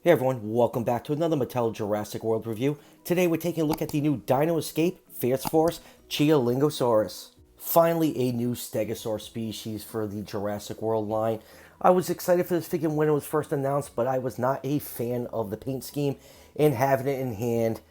Hey everyone, welcome back to another Mattel Jurassic World review. Today we're taking a look at the new Dino Escape Fierce Force Chialingosaurus. Finally a new Stegosaur species for the Jurassic World line. I was excited for this figure when it was first announced, but I was not a fan of the paint scheme, and having it in hand,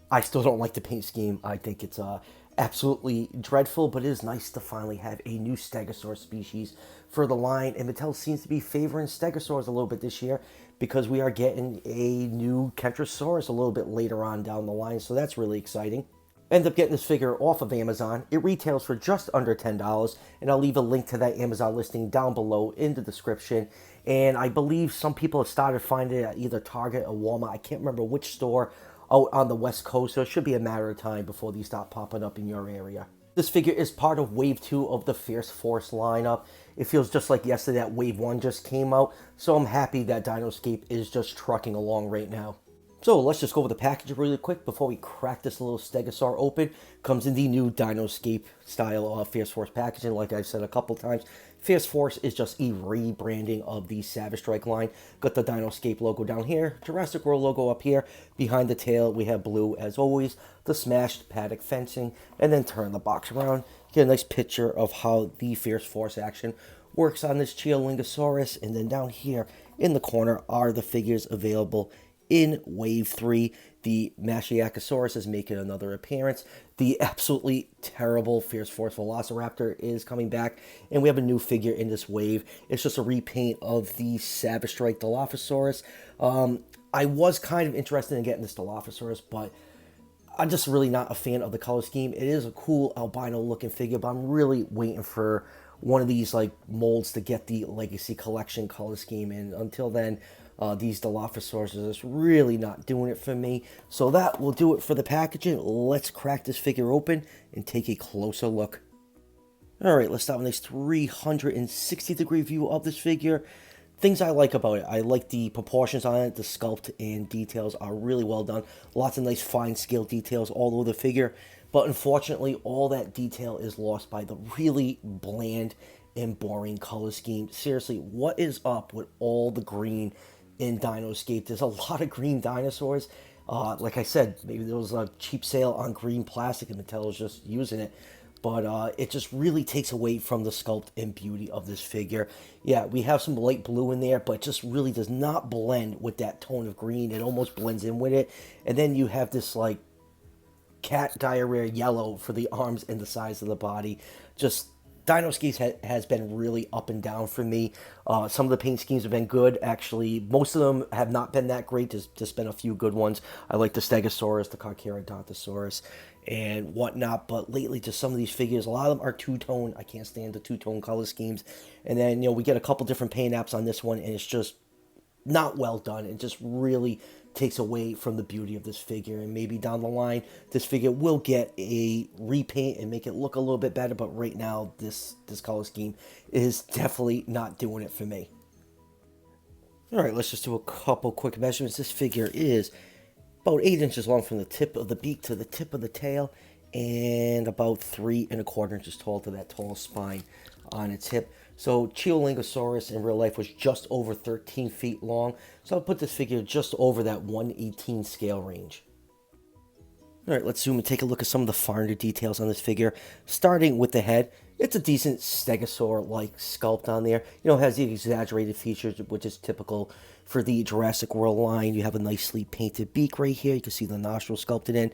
I still don't like the paint scheme. I think it's absolutely dreadful, but it is nice to finally have a new Stegosaur species for the line. And Mattel seems to be favoring Stegosaurs a little bit this year because we are getting a new Kentrosaurus a little bit later on down the line, so that's really exciting. End up getting this figure off of Amazon. It retails for just under $10, and I'll leave a link to that Amazon listing down below in the description. And I believe some people have started finding it at either Target or Walmart. I can't remember which store out on the West Coast, so it should be a matter of time before these start popping up in your area. This figure is part of Wave 2 of the Fierce Force lineup. It feels just like yesterday that Wave 1 just came out, so I'm happy that Dinoscape is just trucking along right now. So let's just go over the package really quick before we crack this little Stegosaur open. Comes in the new Dinoscape style Fierce Force packaging, like I've said a couple times. Fierce Force is just a rebranding of the Savage Strike line. Got the Dinoscape logo down here, Jurassic World logo up here. Behind the tail, we have blue as always, the smashed paddock fencing, and then turn the box around. Get a nice picture of how the Fierce Force action works on this Chialingosaurus, and then down here in the corner are the figures available in Wave 3. The Chialingosaurus is making another appearance. The absolutely terrible Fierce Force Velociraptor is coming back, and we have a new figure in this wave. It's just a repaint of the Savage Strike Dilophosaurus. I was kind of interested in getting this Dilophosaurus, but I'm just really not a fan of the color scheme. It is a cool albino looking figure, but I'm really waiting for one of these like molds to get the Legacy Collection color scheme, and until then, these Dilophosaurs are just really not doing it for me. So that will do it for the packaging. Let's crack this figure open and take a closer look. Alright, let's start with this 360-degree view of this figure. Things I like about it. I like the proportions on it. The sculpt and details are really well done. Lots of nice fine scale details all over the figure. But unfortunately, all that detail is lost by the really bland and boring color scheme. Seriously, what is up with all the green in Dinoscape? There's a lot of green dinosaurs. Like I said, maybe there was a cheap sale on green plastic and Mattel was just using it. But it just really takes away from the sculpt and beauty of this figure. Yeah, we have some light blue in there, but it just really does not blend with that tone of green. It almost blends in with it. And then you have this, like, cat diarrhea yellow for the arms and the size of the body. Just Dinoscape has been really up and down for me. Some of the paint schemes have been good. Actually, most of them have not been that great. There's just been a few good ones. I like the Stegosaurus, the Carcharodontosaurus, and whatnot. But lately, just some of these figures, a lot of them are two-tone. I can't stand the two-tone color schemes. And then, we get a couple different paint apps on this one, and it's just not well done. It just really takes away from the beauty of this figure, and maybe down the line this figure will get a repaint and make it look a little bit better, but right now this color scheme is definitely not doing it for me. Alright, let's just do a couple quick measurements. This figure is about 8 inches long from the tip of the beak to the tip of the tail, and about 3¼ inches tall to that tall spine on its hip. So Chialingosaurus in real life was just over 13 feet long, so I'll put this figure just over that 1/18 scale range. Alright, let's zoom and take a look at some of the finer details on this figure. Starting with the head, it's a decent Stegosaur-like sculpt on there. It has the exaggerated features, which is typical for the Jurassic World line. You have a nicely painted beak right here. You can see the nostril sculpted in.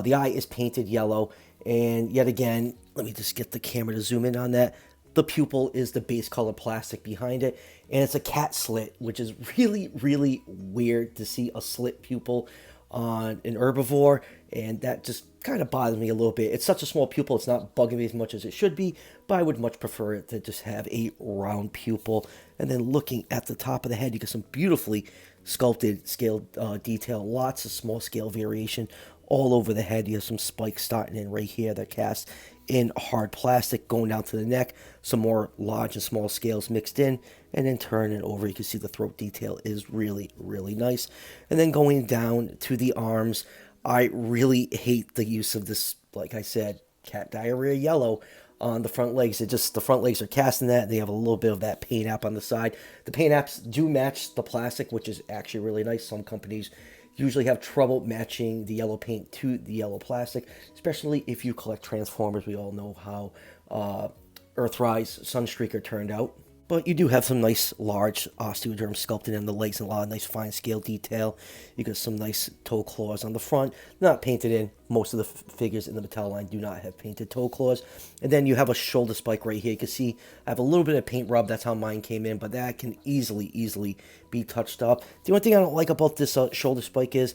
The eye is painted yellow, and yet again, let me just get the camera to zoom in on that. The pupil is the base color plastic behind it, and it's a cat slit, which is really, really weird to see a slit pupil on an herbivore, and that just kind of bothers me a little bit. It's such a small pupil, it's not bugging me as much as it should be, but I would much prefer it to just have a round pupil. And then looking at the top of the head, you get some beautifully sculpted scale detail, lots of small scale variation all over the head. You have some spikes starting in right here that cast in hard plastic going down to the neck, some more large and small scales mixed in, and then turning over. You can see the throat detail is really, really nice. And then going down to the arms, I really hate the use of this, like I said, cat diarrhea yellow on the front legs. The front legs are cast in that. They have a little bit of that paint app on the side. The paint apps do match the plastic, which is actually really nice. Some companies usually have trouble matching the yellow paint to the yellow plastic, especially if you collect Transformers. We all know how Earthrise Sunstreaker turned out. But you do have some nice large osteoderm sculpted in the legs and a lot of nice fine scale detail. You got some nice toe claws on the front, not painted in. Most of the figures in the Mattel line do not have painted toe claws. And then you have a shoulder spike right here. You can see I have a little bit of paint rub. That's how mine came in, but that can easily be touched up. The only thing I don't like about this shoulder spike is,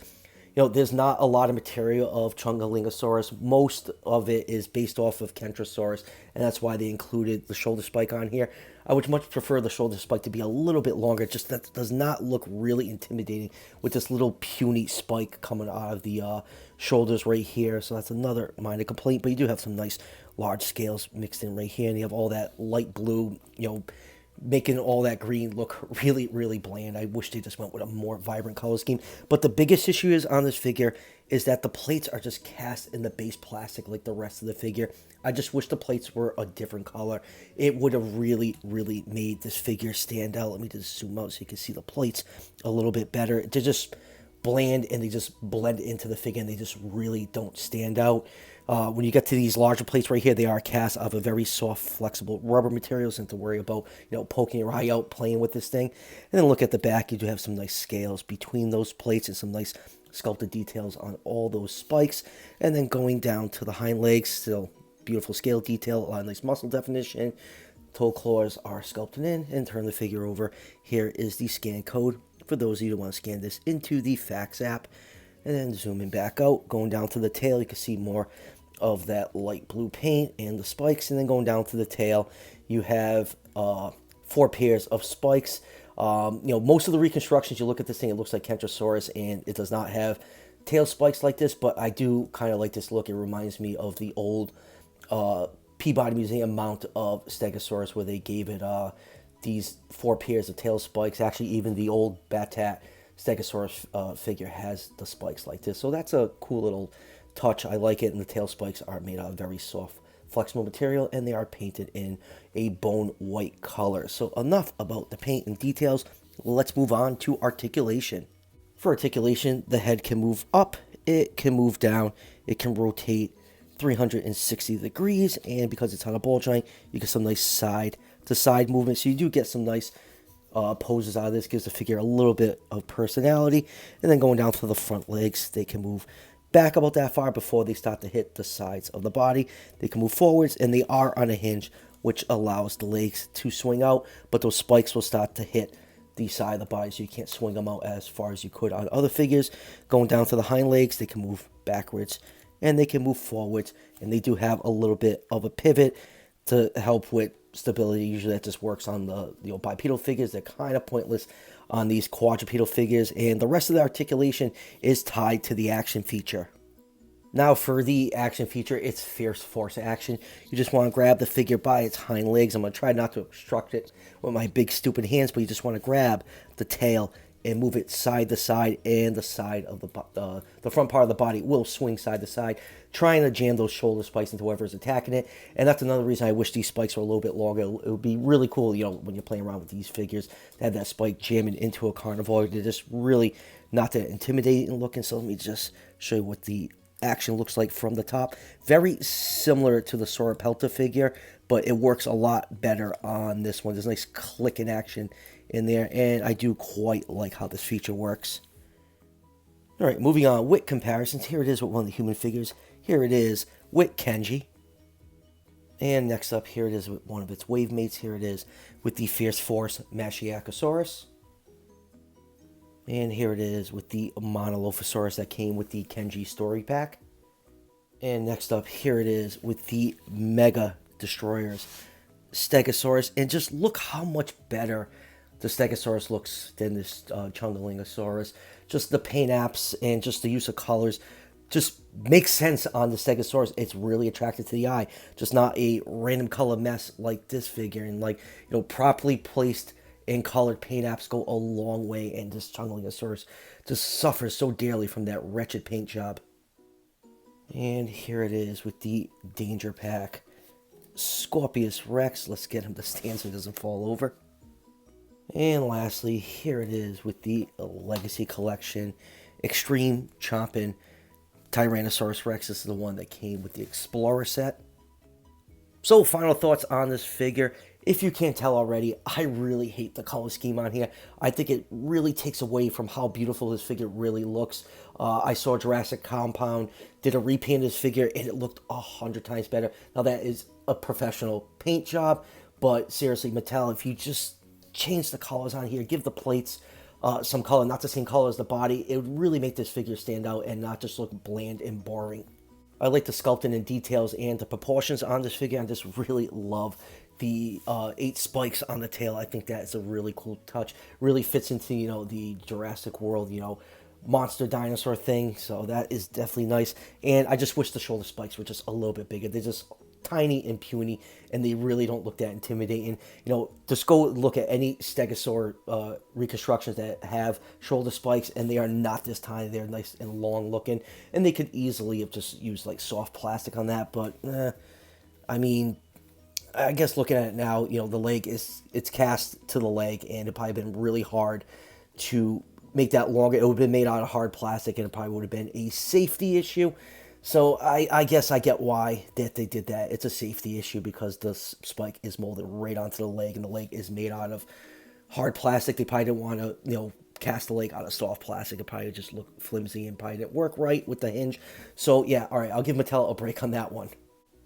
there's not a lot of material of Chialingosaurus. Most of it is based off of Kentrosaurus, and that's why they included the shoulder spike on here. I would much prefer the shoulder spike to be a little bit longer. Just that does not look really intimidating with this little puny spike coming out of the shoulders right here. So that's another minor complaint, but you do have some nice large scales mixed in right here, and you have all that light blue, making all that green look really bland. I wish they just went with a more vibrant color scheme. But the biggest issue is on this figure is that the plates are just cast in the base plastic like the rest of the figure. I just wish the plates were a different color. It would have really made this figure stand out. Let me just zoom out so you can see the plates a little bit better. They're just bland and they just blend into the figure and they just really don't stand out. When you get to these larger plates right here, they are cast out of a very soft, flexible rubber material, so you don't have to worry about, poking your eye out playing with this thing. And then look at the back, you do have some nice scales between those plates and some nice sculpted details on all those spikes. And then going down to the hind legs, still beautiful scale detail, a lot of nice muscle definition. Toe claws are sculpted in, and turn the figure over. Here is the scan code for those of you who want to scan this into the fax app. And then zooming back out, going down to the tail, you can see more of that light blue paint and the spikes. And then going down to the tail, you have 4 pairs of spikes. Most of the reconstructions, you look at this thing, it looks like Kentrosaurus, and it does not have tail spikes like this, but I do kind of like this look. It reminds me of the old Peabody Museum mount of Stegosaurus, where they gave it these 4 pairs of tail spikes. Actually, even the old Batat Stegosaurus figure has the spikes like this. So that's a cool little touch. I like it. And the tail spikes are made out of very soft, flexible material, and they are painted in a bone white color. So enough about the paint and details. Let's move on to articulation. For articulation, the head can move up, it can move down, it can rotate 360 degrees, and because it's on a ball joint, you get some nice side to side movement. So you do get some nice poses out of this. Gives the figure a little bit of personality. And then going down to the front legs, they can move back about that far before they start to hit the sides of the body. They can move forwards, and they are on a hinge, which allows the legs to swing out, but those spikes will start to hit the side of the body, so you can't swing them out as far as you could on other figures. Going down to the hind legs, they can move backwards and they can move forwards, and they do have a little bit of a pivot to help with stability. Usually that just works on the bipedal figures. They're kind of pointless on these quadrupedal figures, and the rest of the articulation is tied to the action feature. Now for the action feature, it's fierce force action. You just want to grab the figure by its hind legs. I'm going to try not to obstruct it with my big stupid hands, but you just want to grab the tail and move it side to side, and the side of the front part of the body will swing side to side, trying to jam those shoulder spikes into whoever's attacking it. And that's another reason I wish these spikes were a little bit longer. It would be really cool, when you're playing around with these figures, to have that spike jamming into a carnivore. They're just really not that intimidating looking. So let me just show you what the action looks like from the top. Very similar to the Sora Pelta figure, but it works a lot better on this one. There's a nice clicking action in there, and I do quite like how this feature works. Alright, moving on with comparisons. Here it is with one of the human figures. Here it is with Kenji. And next up, here it is with one of its wave mates. Here it is with the Fierce Force Chialingosaurus. And here it is with the Monolophosaurus that came with the Kenji story pack. And next up, here it is with the Mega Destroyers Stegosaurus. And just look how much better the Stegosaurus looks than this Chialingosaurus. Just the paint apps and just the use of colors just makes sense on the Stegosaurus. It's really attractive to the eye. Just not a random color mess like this figure. And properly placed and colored paint apps go a long way, and this Chialingosaurus just suffers so dearly from that wretched paint job. And here it is with the Danger Pack Scorpius Rex. Let's get him to stand so he doesn't fall over. And lastly, here it is with the Legacy Collection Extreme Chompin' Tyrannosaurus Rex. This is the one that came with the Explorer set. So, final thoughts on this figure. If you can't tell already, I really hate the color scheme on here. I think it really takes away from how beautiful this figure really looks. I saw Jurassic Compound did a repaint of this figure, and it looked 100 times better. Now, that is a professional paint job, but seriously, Mattel, if you just change the colors on here, give the plates some color, not the same color as the body, it would really make this figure stand out and not just look bland and boring. I like the sculpting and details and the proportions on this figure. I just really love the 8 spikes on the tail. I think that is a really cool touch. Really fits into, the Jurassic World, monster dinosaur thing. So that is definitely nice. And I just wish the shoulder spikes were just a little bit bigger. They're just tiny and puny, and they really don't look that intimidating. Just go look at any Stegosaur reconstructions that have shoulder spikes, and they are not this tiny. They're nice and long looking, and they could easily have just used like soft plastic on that. But I mean, I guess looking at it now, the leg it's cast to the leg, and it probably been really hard to make that longer. It would have been made out of hard plastic, and it probably would have been a safety issue. So I guess I get why that they did that. It's a safety issue because the spike is molded right onto the leg, and the leg is made out of hard plastic. They probably didn't want to, cast the leg out of soft plastic. It probably just looked flimsy and probably didn't work right with the hinge. So yeah, all right, I'll give Mattel a break on that one.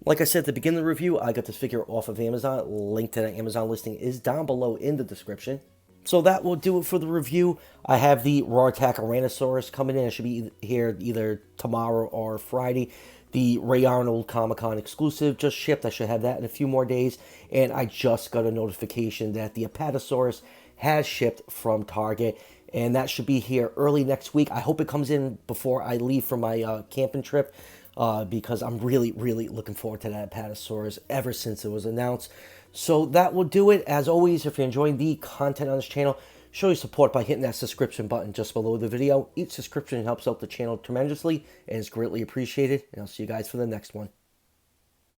Like I said at the beginning of the review, I got this figure off of Amazon. Link to the Amazon listing is down below in the description. So that will do it for the review. I have the Raw Tyrannosaurus coming in. It should be here either tomorrow or Friday. The Ray Arnold Comic-Con exclusive just shipped. I should have that in a few more days. And I just got a notification that the Apatosaurus has shipped from Target. And that should be here early next week. I hope it comes in before I leave for my camping trip. Because I'm really, really looking forward to that Apatosaurus ever since it was announced. So that will do it. As always, if you're enjoying the content on this channel, show your support by hitting that subscription button just below the video. Each subscription helps out the channel tremendously and is greatly appreciated. And I'll see you guys for the next one.